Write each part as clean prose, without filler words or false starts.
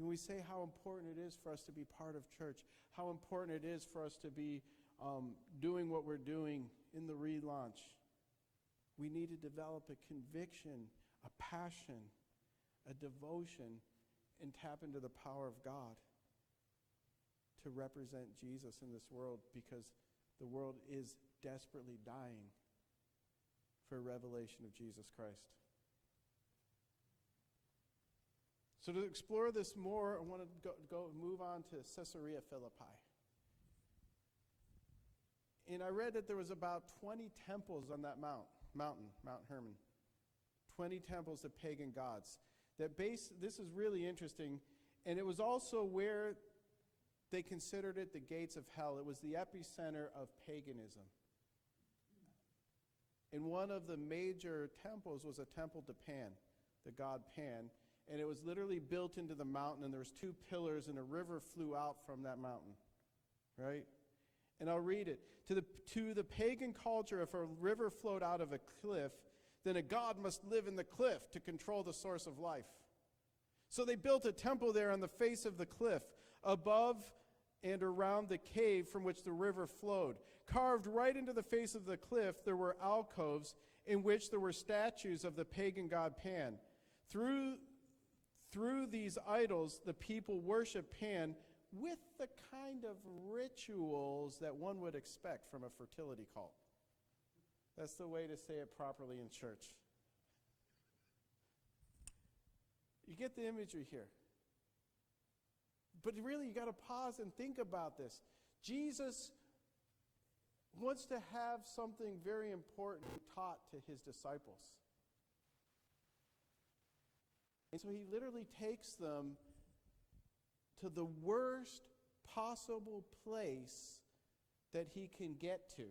When we say how important it is for us to be part of church, how important it is for us to be doing what we're doing in the relaunch, we need to develop a conviction, a passion, a devotion, and tap into the power of God to represent Jesus in this world, because the world is desperately dying for a revelation of Jesus Christ. So to explore this more, I want to move on to Caesarea Philippi. And I read that there was about 20 temples on that mountain, Mount Hermon. 20 temples of pagan gods. This is really interesting, and it was also where they considered it the gates of hell. It was the epicenter of paganism. And one of the major temples was a temple to Pan, the god Pan. And it was literally built into the mountain, and there was 2 pillars, and a river flew out from that mountain, right? And I'll read it. To the pagan culture, if a river flowed out of a cliff, then a god must live in the cliff to control the source of life. So they built a temple there on the face of the cliff, above and around the cave from which the river flowed. Carved right into the face of the cliff, there were alcoves in which there were statues of the pagan god Pan. Through these idols, the people worship Pan with the kind of rituals that one would expect from a fertility cult. That's the way to say it properly in church. You get the imagery here. But really, you got to pause and think about this. Jesus wants to have something very important taught to his disciples. And so he literally takes them to the worst possible place that he can get to,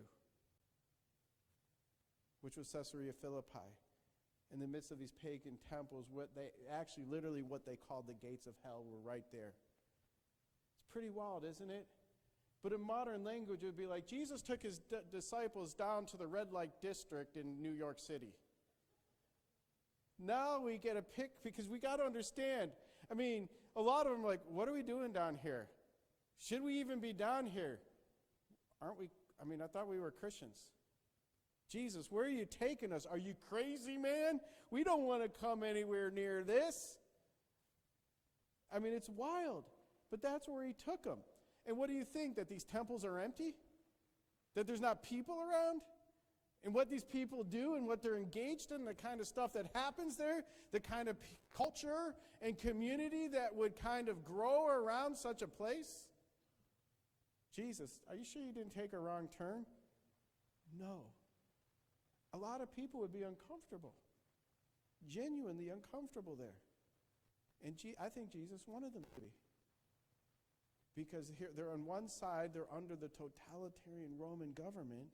which was Caesarea Philippi, in the midst of these pagan temples. What they called the gates of hell were right there. It's pretty wild, isn't it? But in modern language, it would be like Jesus took his disciples down to the red light district in New York City. Now we get a pick, because we got to understand. I mean, a lot of them are like, what are we doing down here? Should we even be down here? Aren't we? I mean, I thought we were Christians. Jesus, where are you taking us? Are you crazy, man? We don't want to come anywhere near this. I mean, it's wild. But that's where he took them. And what do you think? That these temples are empty? That there's not people around? And what these people do and what they're engaged in, the kind of stuff that happens there, the kind of culture and community that would kind of grow around such a place? Jesus, are you sure you didn't take a wrong turn? No. A lot of people would be uncomfortable, genuinely uncomfortable there. And I think Jesus wanted them to be. Because here, they're on one side, they're under the totalitarian Roman government,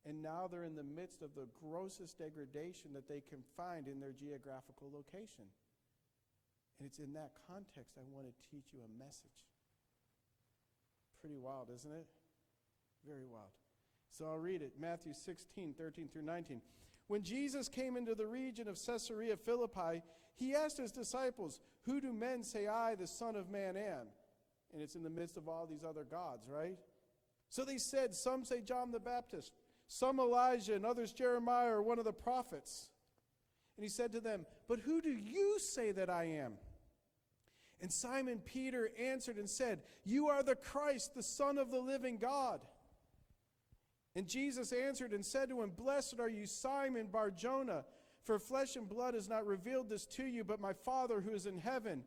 and now they're in the midst of the grossest degradation that they can find in their geographical location. And it's in that context I want to teach you a message. Pretty wild, isn't it? Very wild. So I'll read it. Matthew 16, 13 through 19. When Jesus came into the region of Caesarea Philippi, he asked his disciples, "Who do men say I, the Son of Man, am?" And it's in the midst of all these other gods, right? So they said, some say John the Baptist, some Elijah, and others Jeremiah or one of the prophets. And he said to them, "But who do you say that I am?" And Simon Peter answered and said, "You are the Christ, the Son of the living God." And Jesus answered and said to him, "Blessed are you, Simon Bar-Jonah, for flesh and blood has not revealed this to you, but my Father who is in heaven.